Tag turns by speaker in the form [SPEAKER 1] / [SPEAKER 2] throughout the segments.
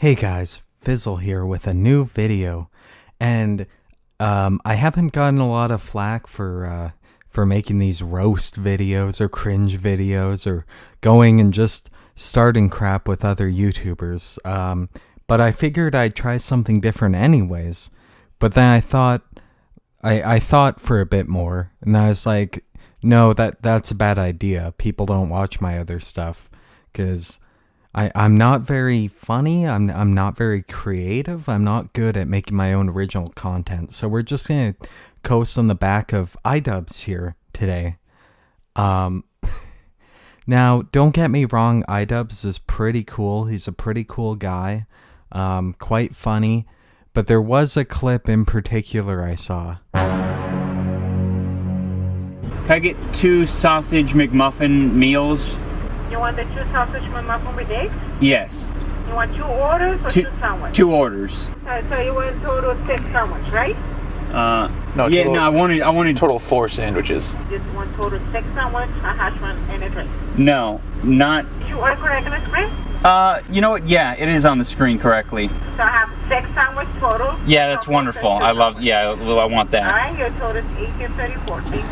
[SPEAKER 1] Hey guys, Fizzle here with a new video, and I haven't gotten a lot of flack for making these roast videos or cringe videos or going and just starting crap with other YouTubers, but I figured I'd try something different anyways. But then I thought for a bit more, and I was like, no, that's a bad idea. People don't watch my other stuff, because I'm not very funny, I'm not very creative, I'm not good at making my own original content, so we're just gonna coast on the back of IDubbbz here today. Now, don't get me wrong, IDubbbz is pretty cool, he's a pretty cool guy, quite funny, but there was a clip in particular I saw.
[SPEAKER 2] Can I get 2 sausage McMuffin meals?
[SPEAKER 3] You want the 2 sausage McMuffin with eggs?
[SPEAKER 2] Yes.
[SPEAKER 3] You want 2 orders or 2 sandwiches?
[SPEAKER 2] 2 orders.
[SPEAKER 3] So you want total 6 sandwiches, right?
[SPEAKER 2] No, yeah, total, no, I wanted
[SPEAKER 4] total 4 sandwiches.
[SPEAKER 3] Just one total 6 sandwiches, a hash brown, and a drink.
[SPEAKER 2] No, not.
[SPEAKER 3] Did you order correctly on the screen?
[SPEAKER 2] You know what? Yeah, it is on the screen correctly.
[SPEAKER 3] So I have 6 sandwiches total.
[SPEAKER 2] Yeah, that's wonderful. I love. Yeah, I want that.
[SPEAKER 3] All right, your total is 1834.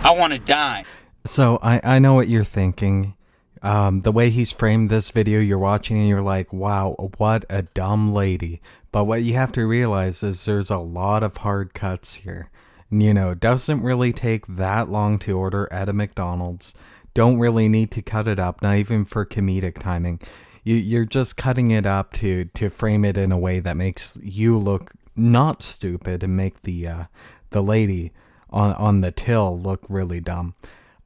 [SPEAKER 2] I want to die.
[SPEAKER 1] So I know what you're thinking. The way he's framed this video, you're watching and you're like, wow, what a dumb lady. But what you have to realize is there's a lot of hard cuts here. And, you know, it doesn't really take that long to order at a McDonald's. Don't really need to cut it up, not even for comedic timing. You're just cutting it up to frame it in a way that makes you look not stupid and make the lady on the till look really dumb.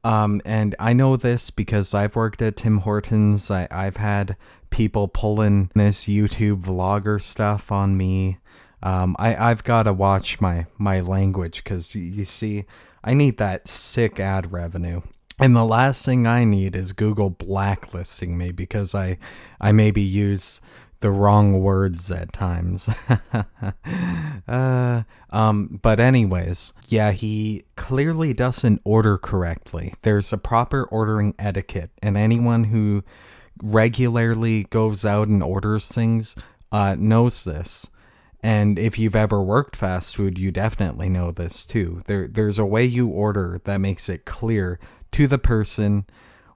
[SPEAKER 1] And I know this because I've worked at Tim Hortons. I've had people pulling this YouTube vlogger stuff on me. I've got to watch my language because you see, I need that sick ad revenue. And the last thing I need is Google blacklisting me because I maybe use the wrong words at times. But anyways, yeah, he clearly doesn't order correctly. There's a proper ordering etiquette, and anyone who regularly goes out and orders things knows this. And if you've ever worked fast food, you definitely know this too. There's a way you order that makes it clear to the person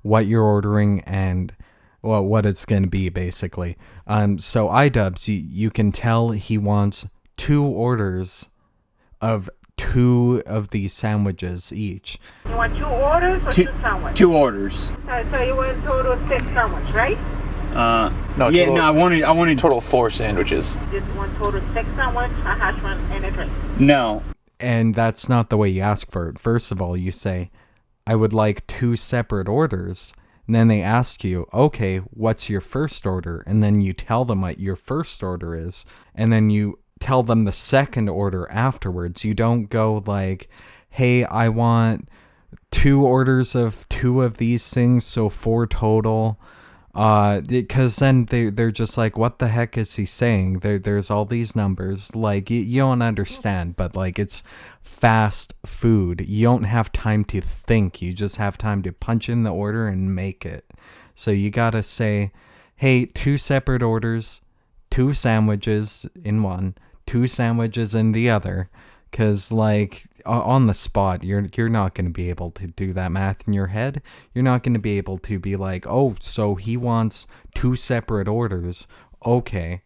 [SPEAKER 1] what you're ordering and what it's going to be, basically. So IDubbbz, you can tell he wants 2 orders of 2 of these sandwiches each.
[SPEAKER 3] You want 2 orders or 2 sandwiches?
[SPEAKER 2] 2 orders.
[SPEAKER 3] So you want total 6 sandwiches, right?
[SPEAKER 4] No,
[SPEAKER 2] yeah,
[SPEAKER 4] total,
[SPEAKER 2] no, I wanted
[SPEAKER 4] total 4 sandwiches.
[SPEAKER 3] Just one total 6 sandwiches, a hash brown, and a drink.
[SPEAKER 2] No.
[SPEAKER 1] And that's not the way you ask for it. First of all, you say, I would like 2 separate orders. And then they ask you, okay, what's your first order? And then you tell them what your first order is. And then you tell them the second order afterwards. You don't go like, hey, I want 2 orders of 2 of these things, so 4 total. Because then they're just like, what the heck is he saying? There's all these numbers. Like, you don't understand, but like, it's fast food. You don't have time to think. You just have time to punch in the order and make it. So you gotta say, hey, 2 separate orders, 2 sandwiches in one, 2 sandwiches in the other. Because, like, on the spot, you're not going to be able to do that math in your head. You're not going to be able to be like, oh, so he wants 2 separate orders. Okay.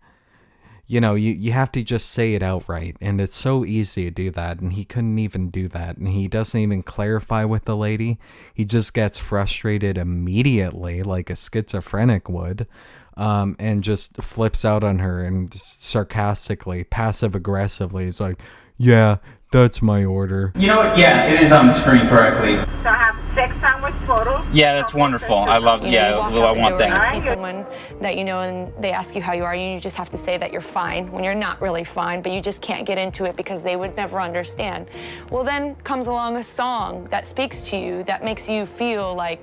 [SPEAKER 1] You know, you have to just say it outright. And it's so easy to do that. And he couldn't even do that. And he doesn't even clarify with the lady. He just gets frustrated immediately, like a schizophrenic would. And just flips out on her and sarcastically, passive-aggressively is like, yeah, that's my order.
[SPEAKER 2] You know what? Yeah, it is on the screen correctly.
[SPEAKER 3] So I have 6 sandwiches total.
[SPEAKER 2] Yeah, that's wonderful. I love. Yeah, well, I want that.
[SPEAKER 5] You see someone that you know and they ask you how you are, and you just have to say that you're fine when you're not really fine, but you just can't get into it because they would never understand. Well, then comes along a song that speaks to you that makes you feel like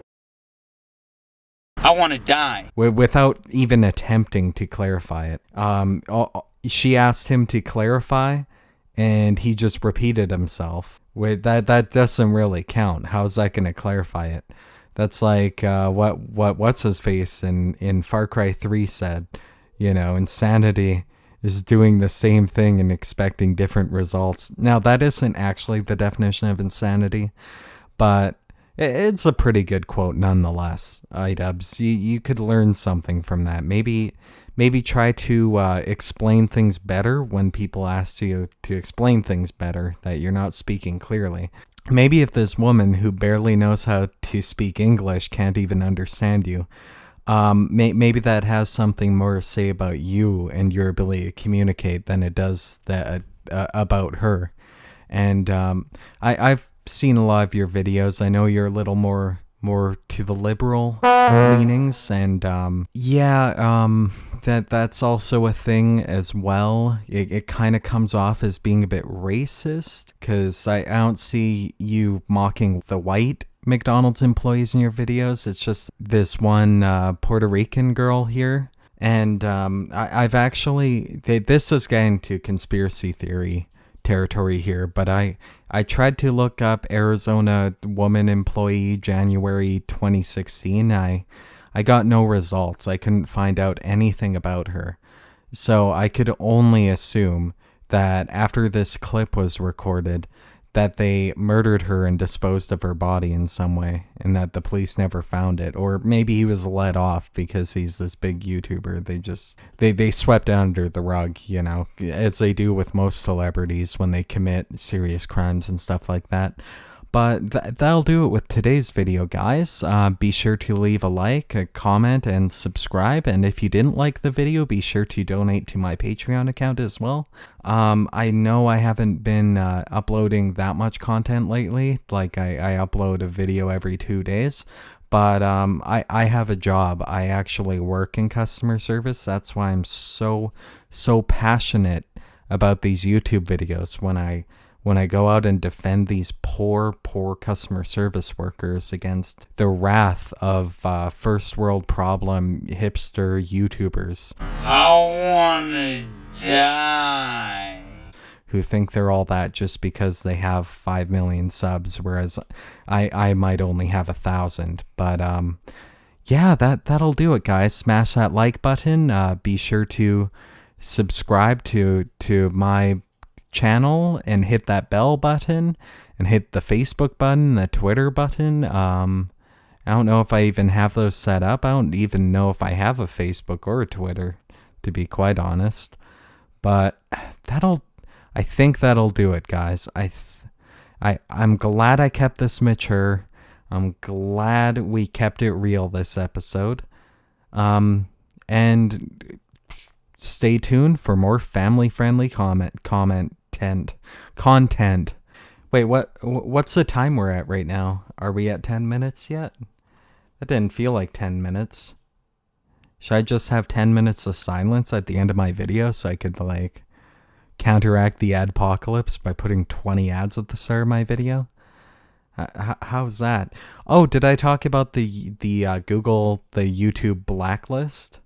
[SPEAKER 2] I want to die.
[SPEAKER 1] Without even attempting to clarify it. She asked him to clarify, and he just repeated himself. Wait, that doesn't really count. How's that going to clarify it? That's like what's his face in Far Cry 3 said. You know, insanity is doing the same thing and expecting different results. Now, that isn't actually the definition of insanity, but it's a pretty good quote nonetheless. IDubbbz, you could learn something from that. Maybe try to explain things better when people ask you to explain things better, that you're not speaking clearly. Maybe if this woman who barely knows how to speak English can't even understand you, maybe that has something more to say about you and your ability to communicate than it does that about her. And I've seen a lot of your videos. I know you're a little more to the liberal leanings, and that's also a thing as well. It kind of comes off as being a bit racist, because I don't see you mocking the white McDonald's employees in your videos. It's just this one Puerto Rican girl here. And I've actually, this is getting to conspiracy theory territory here, but I tried to look up Arizona woman employee January 2016. I got no results. I couldn't find out anything about her. So I could only assume that after this clip was recorded, that they murdered her and disposed of her body in some way, and that the police never found it. Or maybe he was let off because he's this big YouTuber. They swept it under the rug, you know, as they do with most celebrities when they commit serious crimes and stuff like that. But that'll do it with today's video, guys. Be sure to leave a like, a comment, and subscribe. And if you didn't like the video, be sure to donate to my Patreon account as well. I know I haven't been uploading that much content lately. Like, I upload a video every 2 days. But I have a job. I actually work in customer service. That's why I'm so passionate about these YouTube videos. When I go out and defend these poor customer service workers against the wrath of first world problem hipster YouTubers.
[SPEAKER 2] I wanna die.
[SPEAKER 1] Who think they're all that just because they have 5 million subs, whereas I might only have 1,000. But yeah, that'll do it, guys. Smash that like button. Be sure to subscribe to my channel and hit that bell button and hit the Facebook button, the Twitter button. I don't know if I even have those set up. I don't even know if I have a Facebook or a Twitter, to be quite honest. But I think that'll do it, guys. I'm glad I kept this mature. I'm glad we kept it real this episode. And stay tuned for more family-friendly content. Wait, what's the time we're at right now? Are we at 10 minutes yet? That didn't feel like 10 minutes. Should I just have 10 minutes of silence at the end of my video so I could, like, counteract the adpocalypse by putting 20 ads at the start of my video? How's that? Oh, did I talk about the YouTube blacklist?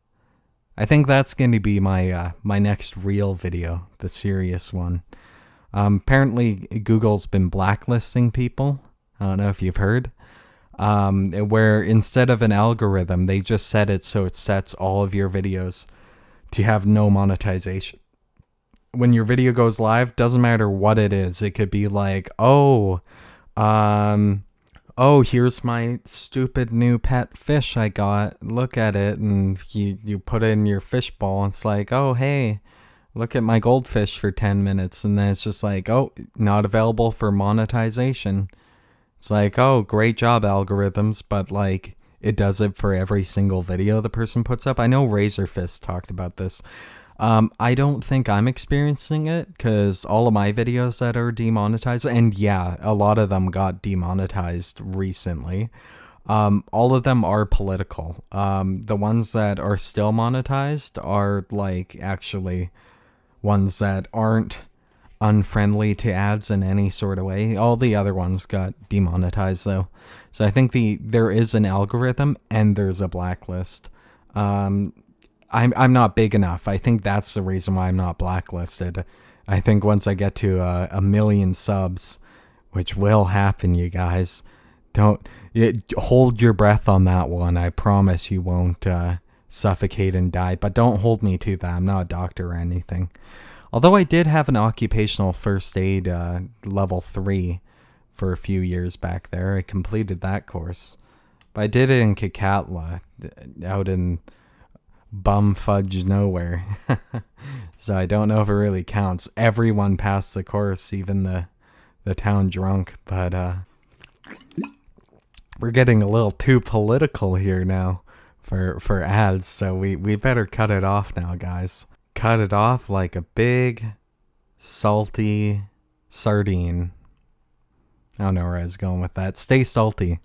[SPEAKER 1] I think that's going to be my my next real video, the serious one. Apparently, Google's been blacklisting people. I don't know if you've heard. Where instead of an algorithm, they just set it so it sets all of your videos to have no monetization. When your video goes live, doesn't matter what it is. It could be like, oh, here's my stupid new pet fish I got. Look at it. And you put it in your fish bowl. It's like, oh, hey, look at my goldfish for 10 minutes. And then it's just like, oh, not available for monetization. It's like, oh, great job, algorithms. But, like, it does it for every single video the person puts up. I know Razorfist talked about this. I don't think I'm experiencing it because all of my videos that are demonetized, and yeah, a lot of them got demonetized recently. All of them are political. The ones that are still monetized are like actually ones that aren't unfriendly to ads in any sort of way. All the other ones got demonetized though. So I think there is an algorithm and there's a blacklist. I'm not big enough. I think that's the reason why I'm not blacklisted. I think once I get to 1 million subs, which will happen, you guys, hold your breath on that one. I promise you won't suffocate and die. But don't hold me to that. I'm not a doctor or anything. Although I did have an occupational first aid level 3 for a few years back there. I completed that course. But I did it in Kikatla, out in bumfudge nowhere. So I don't know if it really counts. Everyone passed the course, even the town drunk. But we're getting a little too political here now for ads. So we better cut it off now, guys. Cut it off like a big, salty sardine. I don't know where I was going with that. Stay salty.